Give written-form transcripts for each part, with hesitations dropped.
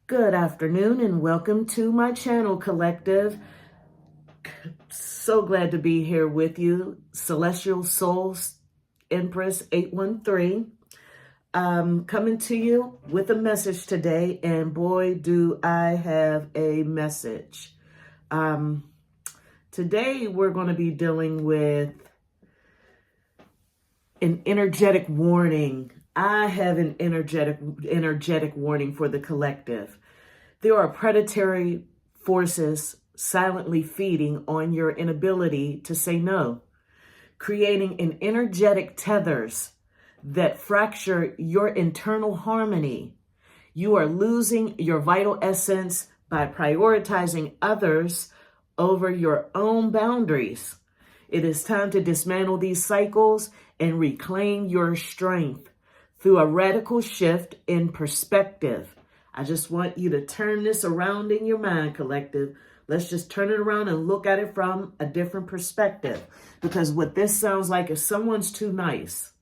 Good afternoon and welcome to my channel, Collective. So glad to be here with you, Celestial Souls Empress 813. Coming to you with a message today, and boy, do I have a message. Today we're going to be dealing with an energetic warning. I have an energetic warning for the collective. There are predatory forces silently feeding on your inability to say no, creating an energetic tethers that fracture your internal harmony. You are losing your vital essence by prioritizing others over your own boundaries. It is time to dismantle these cycles and reclaim your strength through a radical shift in perspective. I just want you to turn this around in your mind, collective. Let's just turn it around and look at it from a different perspective. Because what this sounds like is someone's too nice.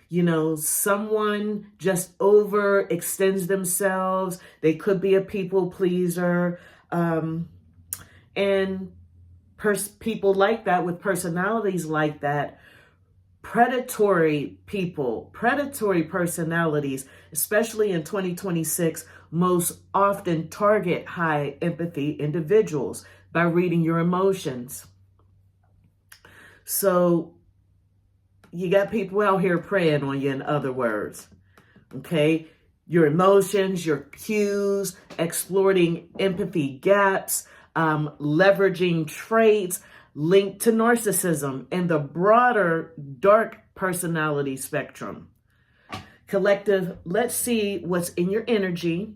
You know, someone just overextends themselves. They could be a people pleaser. And people like that, with personalities like that, predatory people, predatory personalities, especially in 2026, most often target high empathy individuals by reading your emotions. So you got people out here preying on you, in other words. Okay? Your emotions, your cues, exploiting empathy gaps, leveraging traits linked to narcissism and the broader dark personality spectrum. Collective, let's see what's in your energy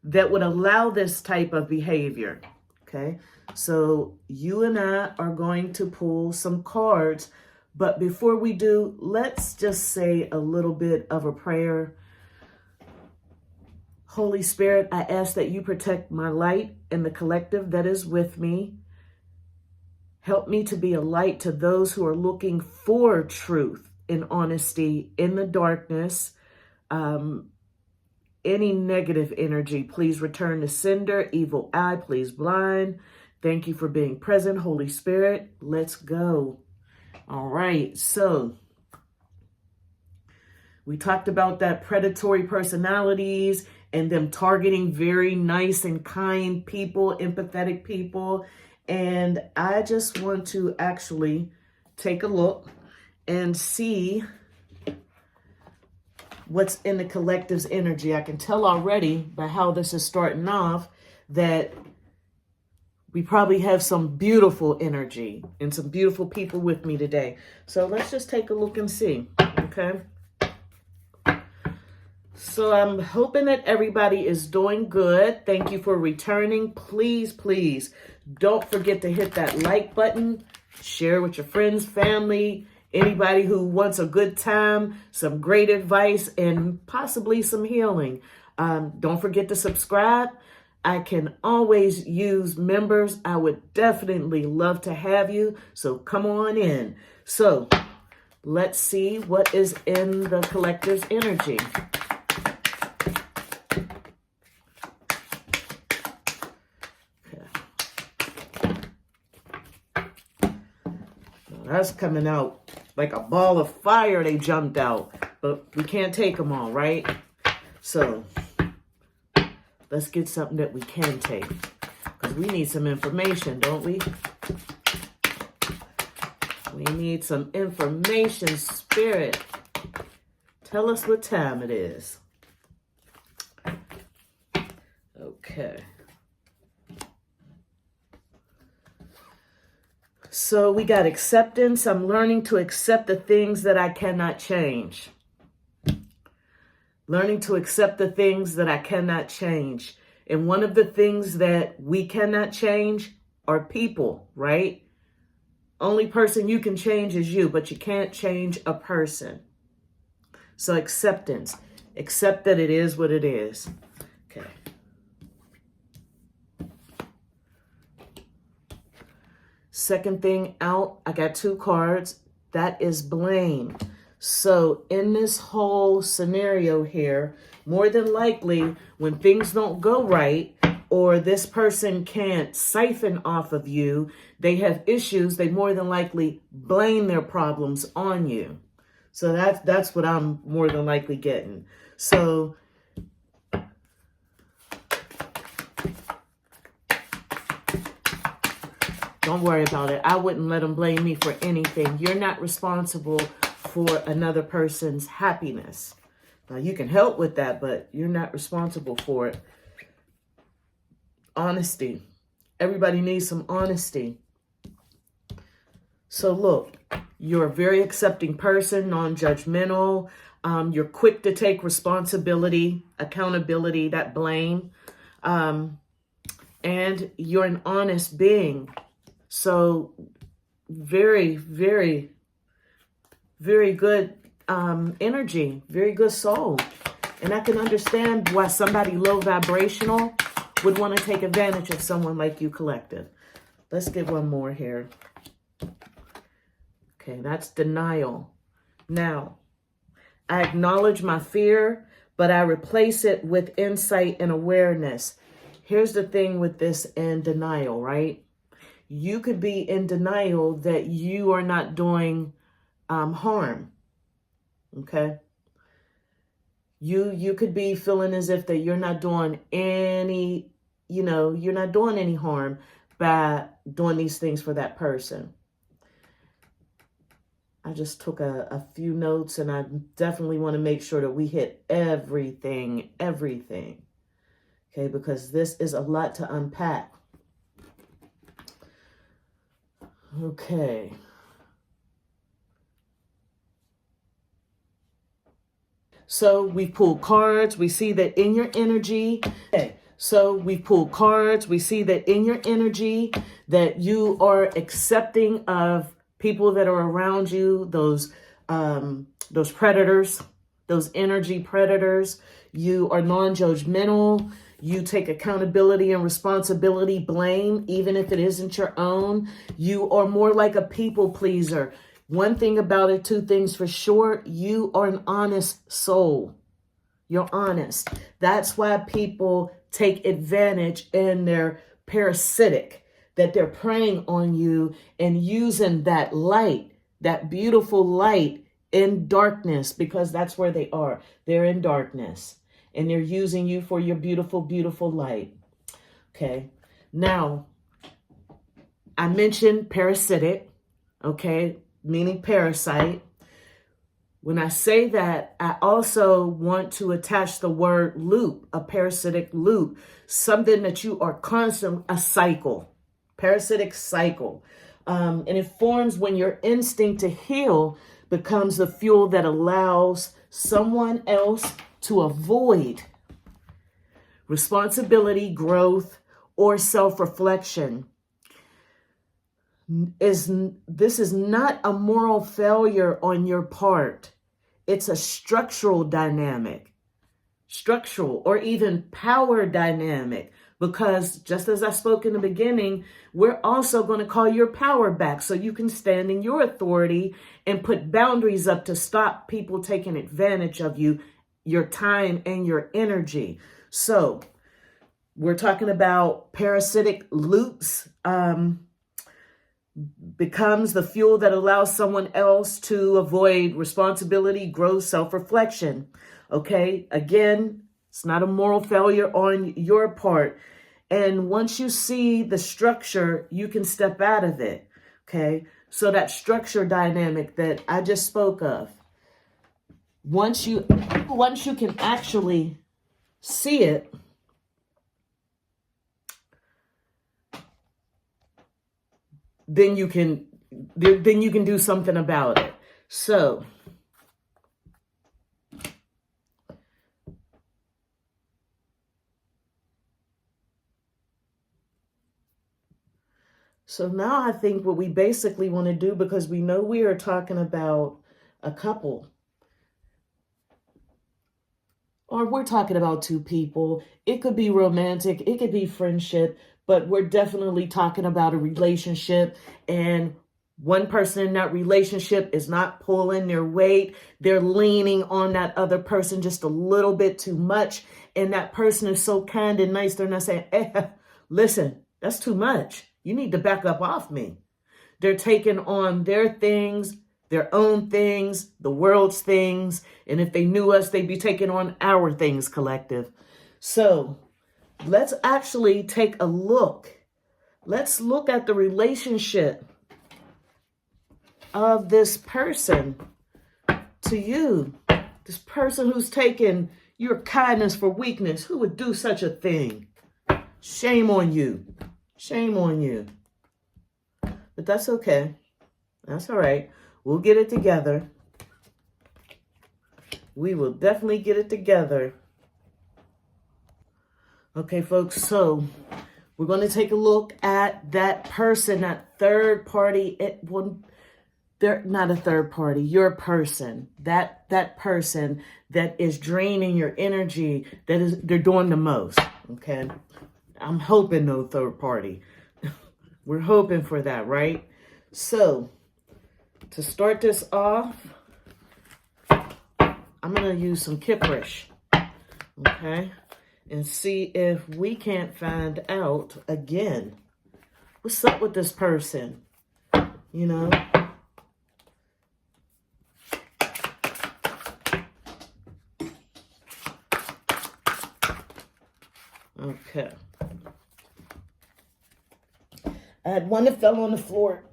that would allow this type of behavior. Okay, so you and I are going to pull some cards, but before we do, let's just say a little bit of a prayer. Holy Spirit, I ask that you protect my light and the collective that is with me. Help me to be a light to those who are looking for truth and honesty in the darkness. Any negative energy, please return to sender. Evil eye, please blind. Thank you for being present, Holy Spirit. Let's go. All right, so we talked about that predatory personalities and them targeting very nice and kind people, empathetic people. And I just want to actually take a look and see what's in the collective's energy. I can tell already by how this is starting off that we probably have some beautiful energy and some beautiful people with me today. So let's just take a look and see, okay? So I'm hoping that everybody is doing good. Thank you for returning. Please, please don't forget to hit that like button, share with your friends, family, anybody who wants a good time, some great advice, and possibly some healing. Don't forget to subscribe. I can always use members. I would definitely love to have you. So come on in. So let's see what is in the collective's energy. That's coming out like a ball of fire. They jumped out, but we can't take them all, right? So let's get something that we can take, because we need some information, don't we? We need some information, Spirit. Tell us what time it is. Okay. So we got acceptance. I'm learning to accept the things that I cannot change. Learning to accept the things that I cannot change. And one of the things that we cannot change are people, right? Only person you can change is you, but you can't change a person. So acceptance. Accept that it is what it is. Okay. Second thing out, I got two cards. That is blame. So in this whole scenario here, More than likely, when things don't go right, or this person can't siphon off of you, they have issues, they more than likely blame their problems on you. So that's what I'm more than likely getting. So don't worry about it. I wouldn't let them blame me for anything. You're not responsible for another person's happiness. Now, you can help with that, but you're not responsible for it. Honesty. Everybody needs some honesty. So look, you're a very accepting person, non-judgmental. You're quick to take responsibility, accountability, that blame. And you're an honest being. So very, very, very good energy, very good soul. And I can understand why somebody low vibrational would want to take advantage of someone like you, collective. Let's get one more here. Okay, that's denial. Now, I acknowledge my fear, but I replace it with insight and awareness. Here's the thing with this and denial, right? You could be in denial that you are not doing harm. Okay? You could be feeling as if that you're not doing any, you're not doing any harm by doing these things for that person. I just took a few notes, and I definitely want to make sure that we hit everything. Okay, because this is a lot to unpack. Okay. So we pulled cards. We see that in your energy. Okay. So we pulled cards. We see that in your energy that you are accepting of people that are around you, those predators, those energy predators. You are non-judgmental. You take accountability and responsibility, blame, even if it isn't your own. You are more like a people pleaser. One thing about it, two things for sure, you are an honest soul. You're honest. That's why people take advantage and they're parasitic, that they're preying on you and using that light, that beautiful light in darkness, because that's where they are. They're in darkness. And they're using you for your beautiful, beautiful light. Okay. Now, I mentioned parasitic, okay, meaning parasite. When I say that, I also want to attach the word loop, a parasitic loop, something that you are constant, a cycle, parasitic cycle. And it forms when your instinct to heal becomes the fuel that allows someone else to avoid responsibility, growth, or self-reflection. This is not a moral failure on your part. It's a structural dynamic, structural or even power dynamic, because just as I spoke in the beginning, we're also going to call your power back so you can stand in your authority and put boundaries up to stop people taking advantage of you, your time and your energy. So we're talking about parasitic loops, becomes the fuel that allows someone else to avoid responsibility, growth, self-reflection. Okay, again, it's not a moral failure on your part. And once you see the structure, you can step out of it. Okay, so that structure dynamic that I just spoke of, once you can actually see it, then you can do something about it. So now I think what we basically want to do, because we know we are talking about a couple, or we're talking about two people. It could be romantic, it could be friendship, but we're definitely talking about a relationship. And One person in that relationship is not pulling their weight. They're leaning on that other person just a little bit too much. And that person is so kind and nice. They're not saying, hey, listen, that's too much. You need to back up off me. They're taking on their things, their own things, the world's things. And if they knew us, they'd be taking on our things, collective. So let's actually take a look. Let's look at the relationship of this person to you. This person who's taken your kindness for weakness. Who would do such a thing? Shame on you. Shame on you. But that's okay. That's all right. We'll get it together. We will definitely get it together. Okay, folks, so we're going to take a look at that person, that third party. They're not a third party, your person. That person that is draining your energy, they're doing the most, okay? I'm hoping no third party. We're hoping for that, right? So, to start this off, I'm going to use some Kipperish, okay? And see if we can't find out again. What's up with this person? You know? Okay. I had one that fell on the floor,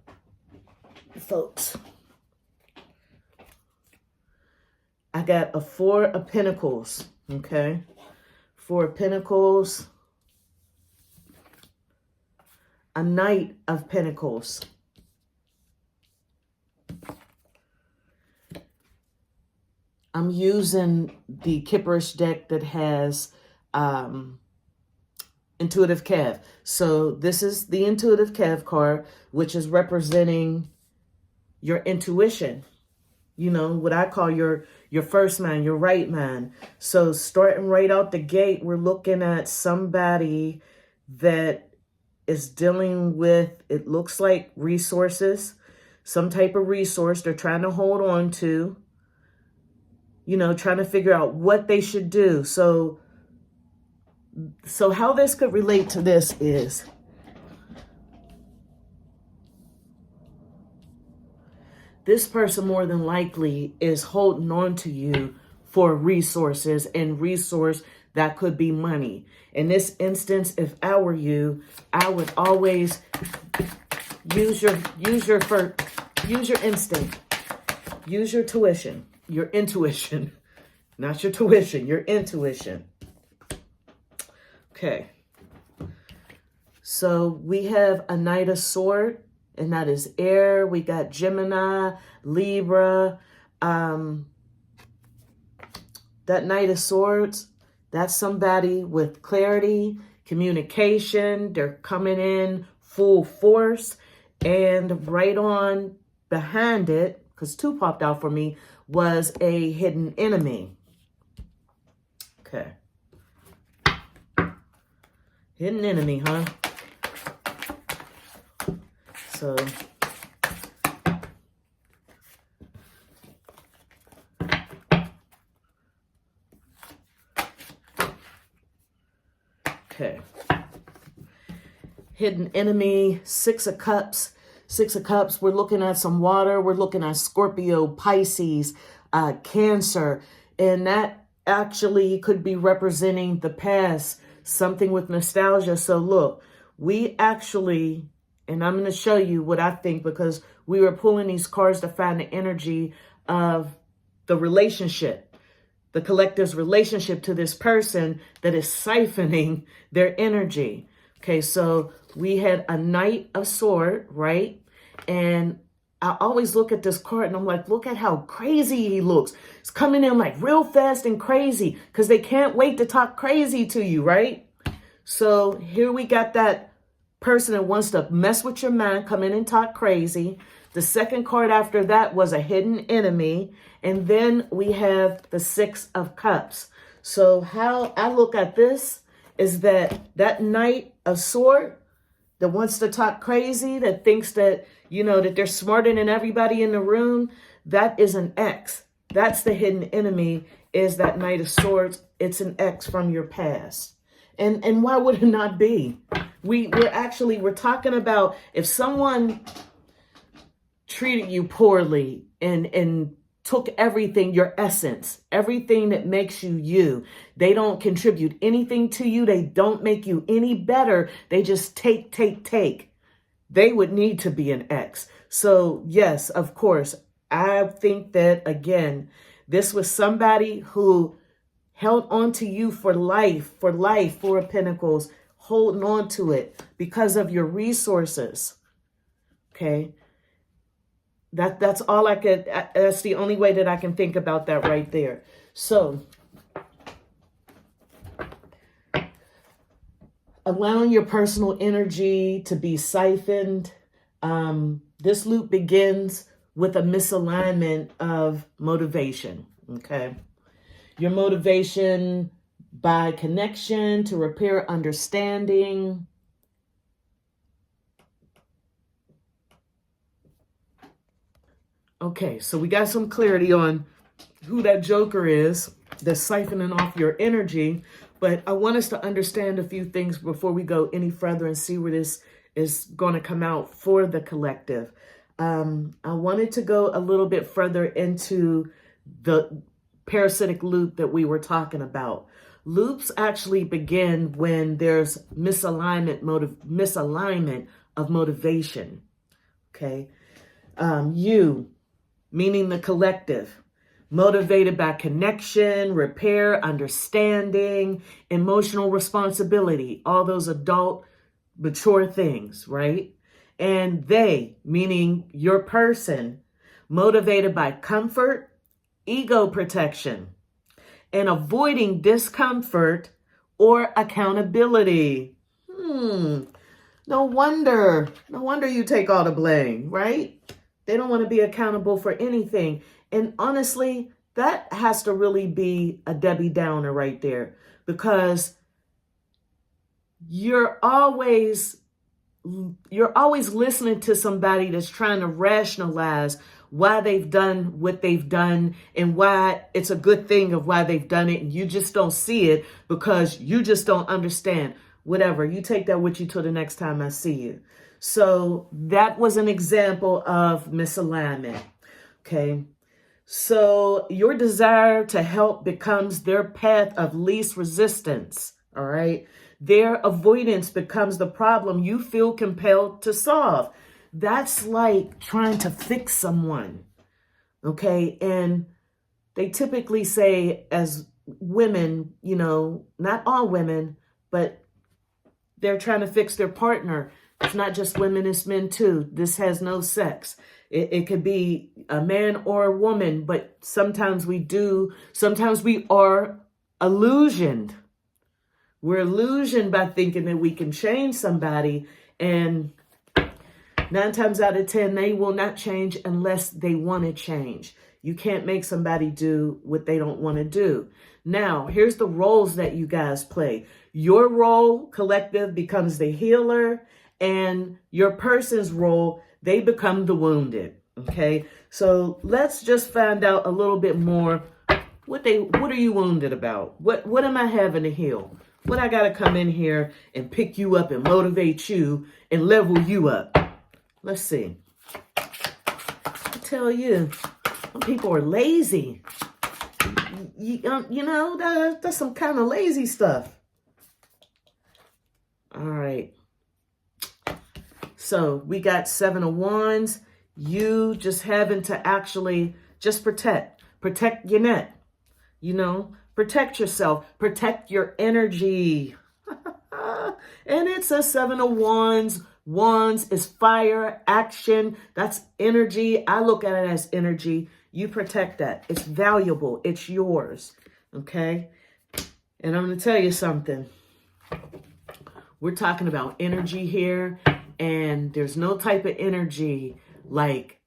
folks. I got a Four of Pentacles, okay? Four of Pentacles. A Knight of Pentacles. I'm using the Kipperish deck that has Intuitive Cav. So this is the Intuitive Cav card, which is representing your intuition. You know, what I call your first mind, your right mind. So starting right out the gate, we're looking at somebody that is dealing with, it looks like resources, some type of resource they're trying to hold on to, you know, trying to figure out what they should do. So how this could relate to this is, this person more than likely is holding on to you for resources, and resource that could be money. In this instance, if I were you, I would always use your instinct, use your tuition, your intuition, not your tuition, your intuition. Okay. So we have a Knight of Swords, and that is air. We got Gemini, Libra. That Knight of Swords, that's somebody with clarity, communication. They're coming in full force. And right on behind it, because two popped out for me, was a hidden enemy. Okay. Hidden enemy, huh? So, okay. Hidden enemy, Six of Cups. Six of Cups, we're looking at some water. We're looking at Scorpio, Pisces, Cancer. And that actually could be representing the past, something with nostalgia. So look, we actually, and I'm going to show you what I think, because we were pulling these cards to find the energy of the relationship, the collective's relationship to this person that is siphoning their energy. Okay, so we had a Knight of Swords, right? And I always look at this card and I'm like, look at how crazy he looks. It's coming in like real fast and crazy because they can't wait to talk crazy to you, right? So here we got that person that wants to mess with your mind, come in and talk crazy. The second card after that was a hidden enemy. And then we have the Six of Cups. So how I look at this is that Knight of Swords, that wants to talk crazy, that thinks that, that they're smarter than everybody in the room, that is an X. That's the hidden enemy, is that Knight of Swords. It's an X from your past. And why would it not be? We're talking about if someone treated you poorly and took everything, your essence, everything that makes you you. They don't contribute anything to you. They don't make you any better. They just take. They would need to be an X. So yes, of course, I think that, again, this was somebody who held on to you for life, Four of Pentacles, holding on to it because of your resources. Okay. That's all I could, that's the only way that I can think about that right there. So, allowing your personal energy to be siphoned. This loop begins with a misalignment of motivation, okay? Your motivation by connection to repair understanding. Okay, so we got some clarity on who that joker is that's siphoning off your energy. But I want us to understand a few things before we go any further and see where this is going to come out for the collective. I wanted to go a little bit further into the parasitic loop that we were talking about. Loops actually begin when there's misalignment of motivation. Okay, you, meaning the collective, motivated by connection, repair, understanding, emotional responsibility, all those adult, mature things, right? And they, meaning your person, motivated by comfort, ego protection, and avoiding discomfort or accountability. No wonder you take all the blame, right? They don't want to be accountable for anything. And honestly, that has to really be a Debbie Downer right there, because you're always listening to somebody that's trying to rationalize why they've done what they've done and why it's a good thing of why they've done it. And you just don't see it because you just don't understand. Whatever, you take that with you till the next time I see you. So that was an example of misalignment. Okay. So your desire to help becomes their path of least resistance. All right. Their avoidance becomes the problem you feel compelled to solve. That's like trying to fix someone. Okay. And they typically say, as women, not all women, but they're trying to fix their partner. It's not just women, it's men too. This has no sex. It could be a man or a woman, but sometimes we are illusioned. We're illusioned by thinking that we can change somebody, and 9 times out of 10, they will not change unless they want to change. You can't make somebody do what they don't want to do. Now, here's the roles that you guys play. Your role, collective, becomes the healer, and your person's role, they become the wounded. Okay, so let's just find out a little bit more. What are you wounded about? What am I having to heal? What I gotta come in here and pick you up and motivate you and level you up? Let's see. I tell you, some people are lazy. That's some kind of lazy stuff. All right. So we got 7 of Wands. You just having to actually just protect your net, protect yourself, protect your energy. And it's a 7 of Wands. Wands is fire, action. That's energy. I look at it as energy. You protect that. It's valuable. It's yours. Okay. And I'm going to tell you something. We're talking about energy here. And there's no type of energy like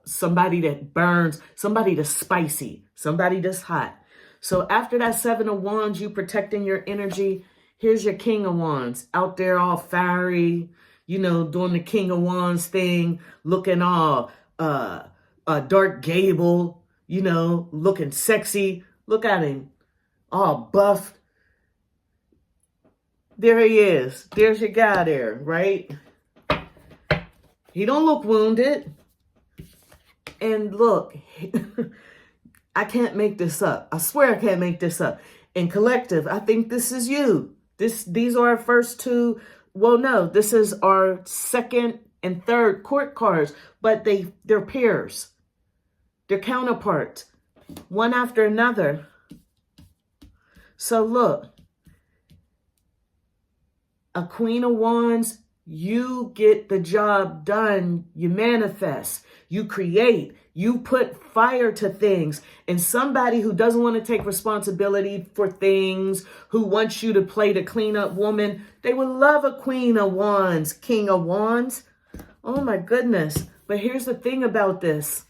somebody that burns, somebody that's spicy, somebody that's hot. So after that 7 of Wands, you protecting your energy, Here's your King of Wands out there all fiery, doing the King of Wands thing, looking all dark gable, looking sexy. Look at him, all buffed. There he is. There's your guy there, right? He don't look wounded. And look, I can't make this up. I swear I can't make this up. In collective, I think this is you. These are our first two. Well, no, this is our second and third court cards, but they're pairs. They're counterparts, one after another. So look, a Queen of Wands, you get the job done. You manifest, you create, you put fire to things. And somebody who doesn't want to take responsibility for things, who wants you to play the cleanup woman, they would love a Queen of Wands, King of Wands. Oh my goodness. But here's the thing about this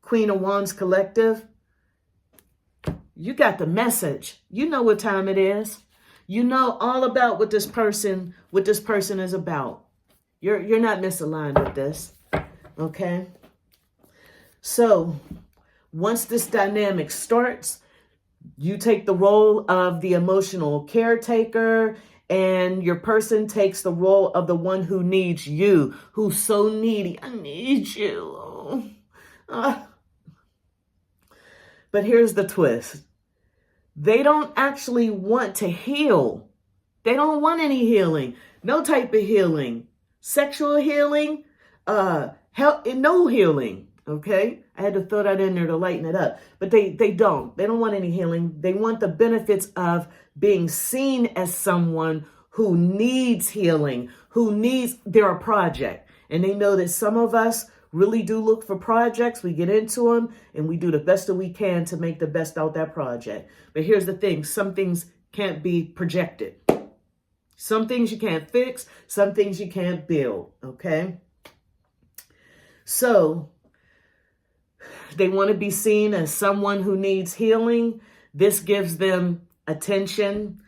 Queen of Wands collective. You got the message. You know what time it is. You know all about what this person is about. You're not misaligned with this. Okay? So, once this dynamic starts, you take the role of the emotional caretaker, and your person takes the role of the one who needs you, who's so needy. I need you. But here's the twist. They don't actually want to heal. They don't want any healing. No type of healing. Sexual healing, no healing. Okay? I had to throw that in there to lighten it up. But they don't. They don't want any healing. They want the benefits of being seen as someone who needs healing, they're a project. And they know that some of us really do look for projects. We get into them and we do the best that we can to make the best out that project. But here's the thing. Some things can't be projected. Some things you can't fix. Some things you can't build. Okay? So they want to be seen as someone who needs healing. This gives them attention,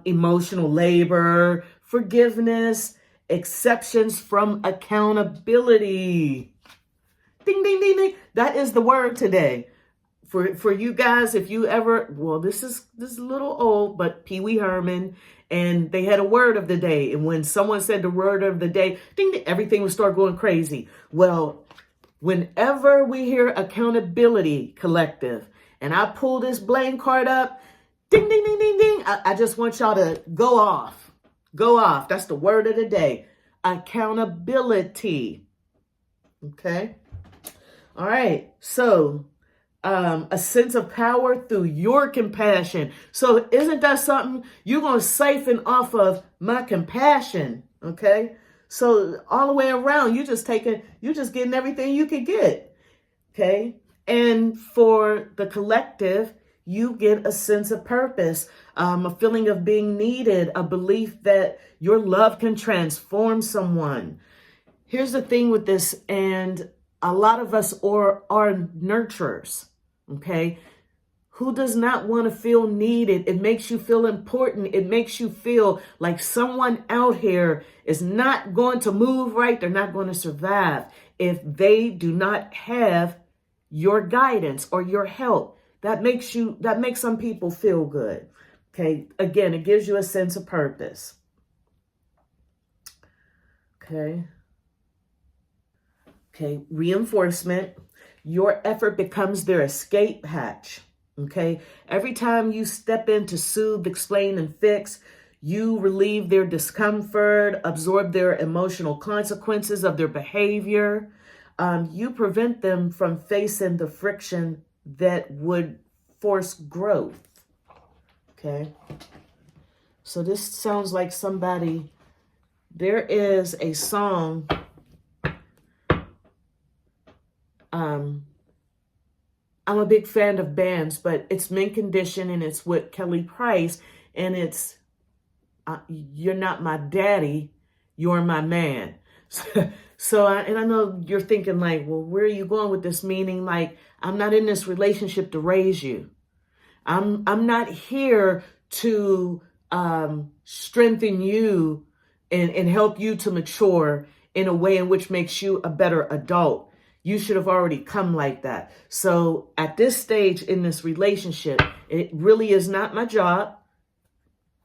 emotional labor, forgiveness, exceptions from accountability. Ding, ding, ding, ding. That is the word today. For you guys, if you ever, well, this is a little old, but Pee Wee Herman, and they had a word of the day. And when someone said the word of the day, ding, ding, everything would start going crazy. Well, whenever we hear accountability collective, and I pull this blame card up, ding, ding, ding, ding, ding, I just want y'all to go off. Go off. That's the word of the day. Accountability. Okay. All right. So, a sense of power through your compassion. So isn't that something? You're going to siphon off of my compassion. Okay. So all the way around, you're just getting everything you can get. Okay. And for the collective, you get a sense of purpose, a feeling of being needed, a belief that your love can transform someone. Here's the thing with this, and a lot of us are nurturers, okay? Who does not want to feel needed? It makes you feel important. It makes you feel like someone out here is not going to move right. They're not going to survive if they do not have your guidance or your help. That makes some people feel good. Okay. Again, it gives you a sense of purpose. Okay. Okay. Reinforcement. Your effort becomes their escape hatch. Okay. Every time you step in to soothe, explain, and fix, you relieve their discomfort, absorb their emotional consequences of their behavior. You prevent them from facing the friction that would force growth. Okay. So this sounds like somebody, there is a song, I'm a big fan of bands, but it's Mint Condition and it's with Kelly Price, and it's, you're not my daddy, you're my man. So I know you're thinking like, well, where are you going with this? Meaning like, I'm not in this relationship to raise you. I'm not here to strengthen you and help you to mature in a way in which makes you a better adult. You should have already come like that. So at this stage in this relationship, it really is not my job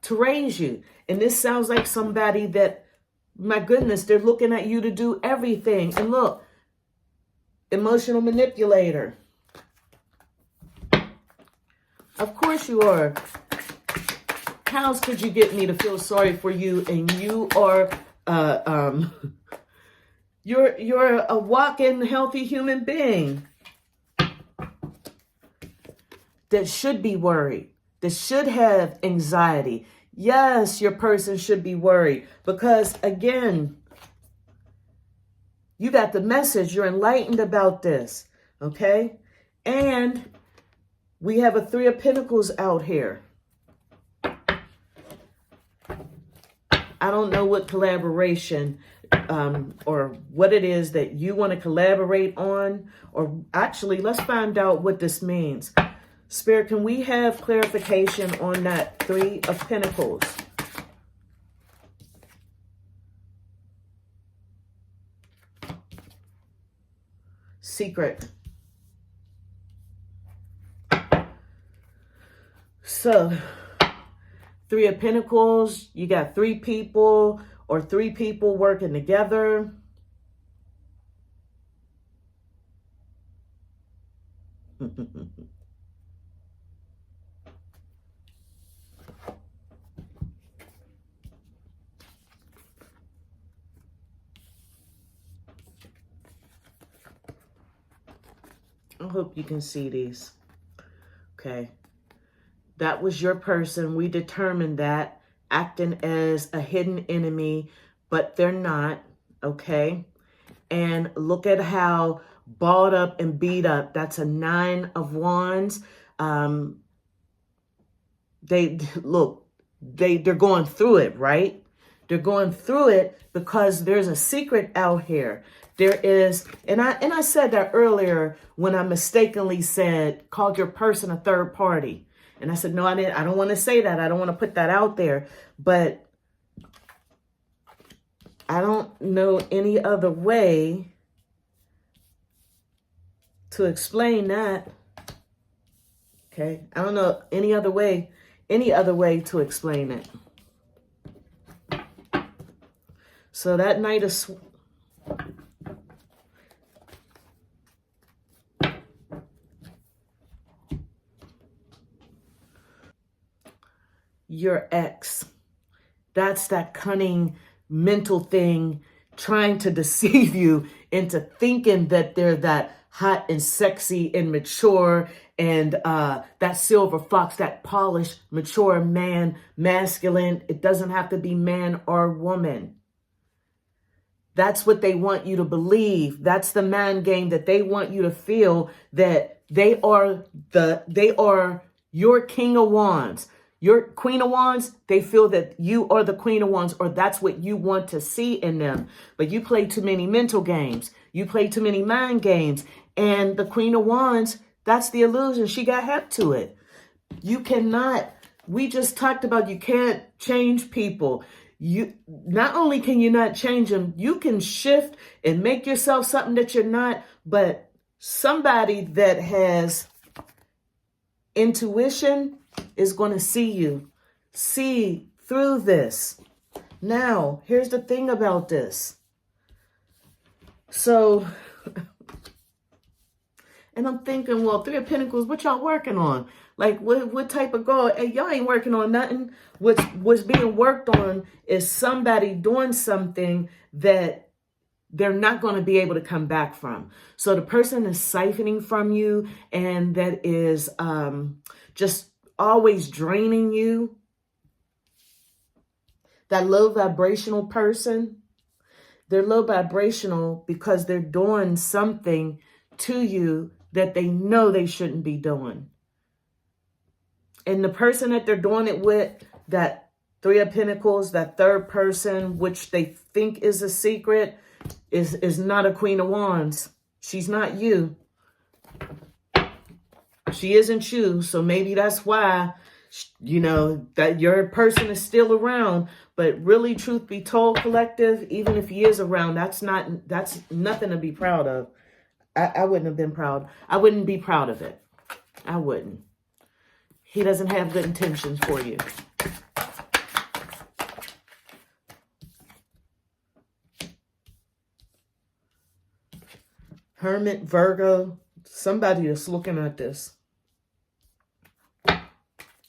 to raise you. And this sounds like somebody that, my goodness, they're looking at you to do everything. And look, emotional manipulator. Of course you are. How else could you get me to feel sorry for you? And you are, you're a walking healthy human being that should be worried, that should have anxiety. Yes, your person should be worried because, again, you got the message. You're enlightened about this, okay? And we have a 3 of Pentacles out here. I don't know what collaboration or what it is that you want to collaborate on. Or actually, let's find out what this means. Spirit, can we have clarification on that 3 of Pentacles? Secret. So, 3 of Pentacles, you got 3 people or 3 people working together. I hope you can see these. Okay. That was your person. We determined that, acting as a hidden enemy, but they're not. Okay. And look at how balled up and beat up. That's a 9 of Wands. They're going through it, right? They're going through it because there's a secret out here. There is, and I said that earlier when I mistakenly called your person a third party. And I said, no, I didn't. I don't want to say that. I don't want to put that out there. But I don't know any other way to explain that. Okay. I don't know any other way to explain it. So that Knight of your ex. That's that cunning mental thing trying to deceive you into thinking that they're that hot and sexy and mature and that silver fox, that polished, mature man, masculine. It doesn't have to be man or woman. That's what they want you to believe. That's the mind game that they want you to feel that they are your King of Wands. Your Queen of Wands, they feel that you are the Queen of Wands, or that's what you want to see in them. But you play too many mental games. You play too many mind games. And the Queen of Wands, that's the illusion. She got hep to it. You cannot, we just talked about you can't change people. You not only can you not change them, you can shift and make yourself something that you're not, but somebody that has intuition is going to see through this. Now, here's the thing about this. So, and I'm thinking, well, 3 of Pentacles, what y'all working on? Like, what type of goal? Hey, y'all ain't working on nothing. What's being worked on is somebody doing something that they're not going to be able to come back from. So the person is siphoning from you, and that is just always draining you. That low vibrational person, they're low vibrational because they're doing something to you that they know they shouldn't be doing. And the person that they're doing it with, that 3 of Pentacles, that third person, which they think is a secret, is not a Queen of Wands. She's not you. She isn't you. So maybe that's why You know, that your person is still around, but really, truth be told, collective, even if he is around, that's nothing to be proud of. I wouldn't have been proud. I wouldn't be proud of it. I wouldn't. He doesn't have good intentions for you. Hermit, Virgo, somebody that's looking at this.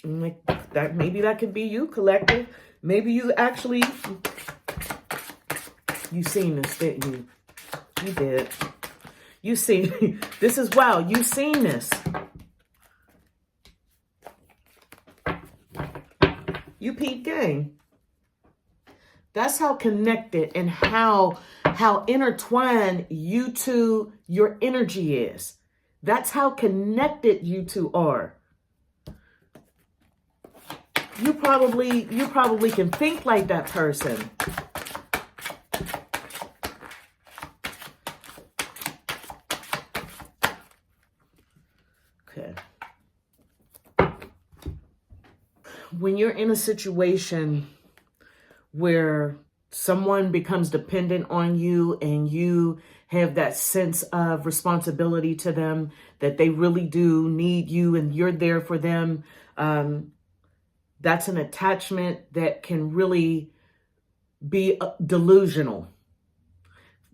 Like that, maybe that could be you, collective. Maybe you actually, you seen this, didn't you? You did. You seen, this is wow, you seen this. You peep game. That's how connected and how intertwined you two, your energy is. That's how connected you two are. You probably can think like that person. Okay. When you're in a situation where someone becomes dependent on you and you have that sense of responsibility to them, that they really do need you and you're there for them, that's an attachment that can really be delusional.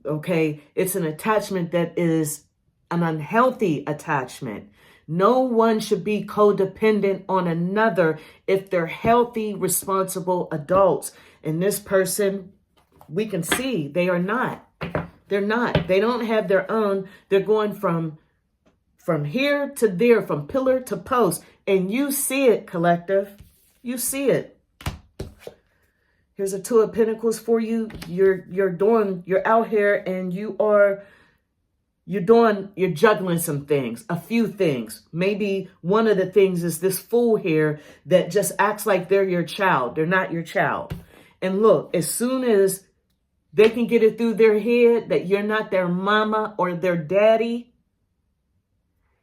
Okay? It's an attachment that is an unhealthy attachment. No one should be codependent on another if they're healthy, responsible adults. And this person, we can see they are not. They're not. They don't have their own. They're going from here to there, from pillar to post. And you see it, collective. You see it. Here's a Two of Pentacles for you. You're out here and you're juggling some things, a few things. Maybe one of the things is this fool here that just acts like they're your child. They're not your child. And look, as soon as they can get it through their head that you're not their mama or their daddy,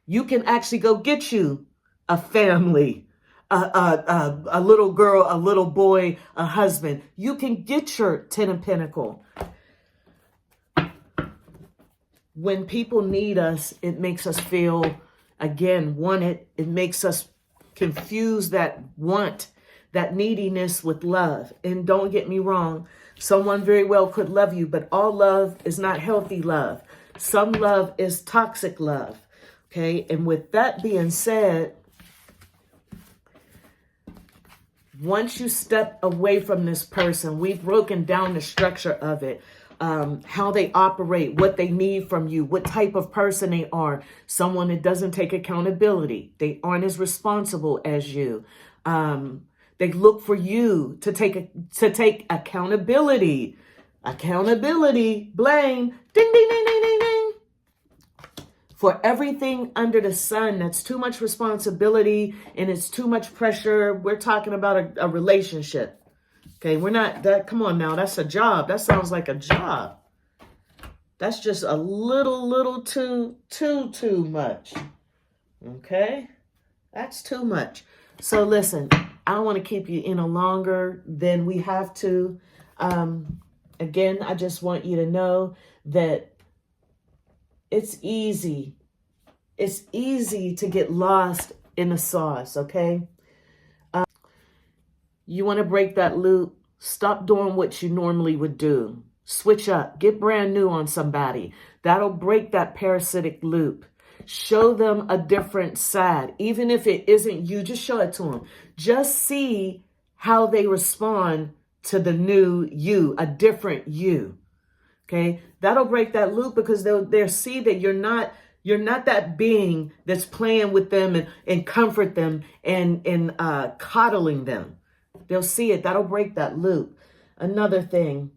you can actually go get you a family, a little girl, a little boy, a husband. You can get your Ten of Pentacles. When people need us, it makes us feel, again, wanted. It makes us confuse that want, that neediness with love. And don't get me wrong, someone very well could love you, but all love is not healthy love. Some love is toxic love. Okay, and with that being said, once you step away from this person, we've broken down the structure of it. How they operate, what they need from you, what type of person they are. Someone that doesn't take accountability. They aren't as responsible as you. They look for you to take accountability. Accountability, blame, ding, ding, ding, ding, ding, ding. For everything under the sun, that's too much responsibility and it's too much pressure. We're talking about a relationship. Okay, we're not that. Come on now, that's a job. That sounds like a job. That's just a little too much. Okay, that's too much. So listen, I don't want to keep you in a longer than we have to. Again, I just want you to know that it's easy. It's easy to get lost in the sauce. Okay. You want to break that loop? Stop doing what you normally would do. Switch up. Get brand new on somebody. That'll break that parasitic loop. Show them a different side. Even if it isn't you, just show it to them. Just see how they respond to the new you, a different you. Okay? That'll break that loop because they'll see that you're not that being that's playing with them and comfort them and coddling them. They'll see it. That'll break that loop. Another thing,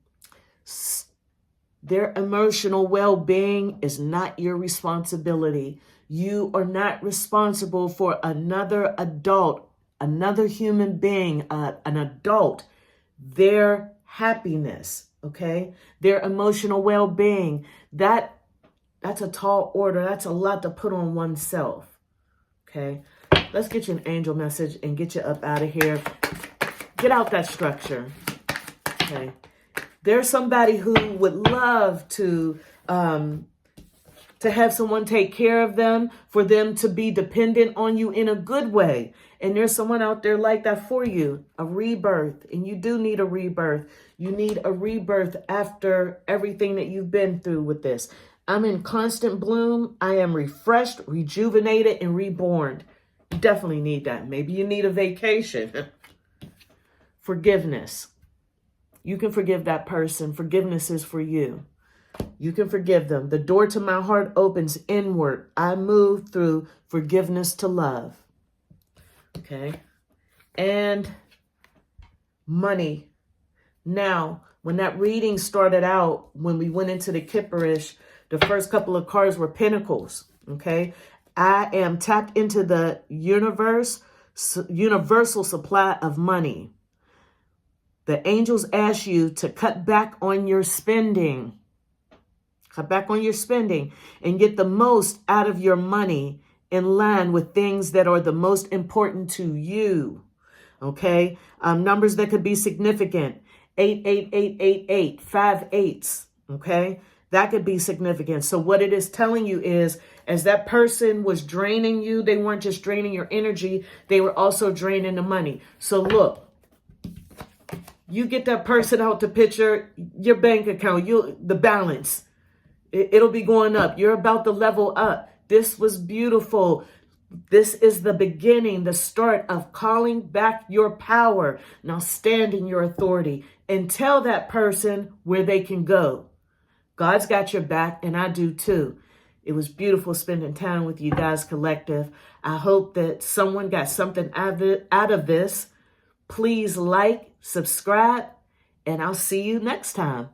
their emotional well-being is not your responsibility. You are not responsible for another adult, another human being, an adult, their happiness, okay? Their emotional well-being. That's a tall order. That's a lot to put on oneself, okay? Let's get you an angel message and get you up out of here. Get out that structure. Okay. There's somebody who would love to have someone take care of them, for them to be dependent on you in a good way. And there's someone out there like that for you, a rebirth. And you do need a rebirth. You need a rebirth after everything that you've been through with this. I'm in constant bloom. I am refreshed, rejuvenated, and reborn. You definitely need that. Maybe you need a vacation. Forgiveness. You can forgive that person. Forgiveness is for you. You can forgive them. The door to my heart opens inward. I move through forgiveness to love. Okay. And money. Now, when that reading started out, when we went into the Kipperish, the first couple of cards were pentacles. Okay. I am tapped into the universal supply of money. The angels ask you to cut back on your spending. Cut back on your spending and get the most out of your money in line with things that are the most important to you. Okay. Numbers that could be significant. 88888, 5 8s. Okay. That could be significant. So what it is telling you is, as that person was draining you, they weren't just draining your energy, they were also draining the money. So look, you get that person out the picture, your bank account, the balance. It'll be going up. You're about to level up. This was beautiful. This is the beginning, the start of calling back your power. Now stand in your authority and tell that person where they can go. God's got your back, and I do too. It was beautiful spending time with you guys, collective. I hope that someone got something out of this. Please like, subscribe, and I'll see you next time.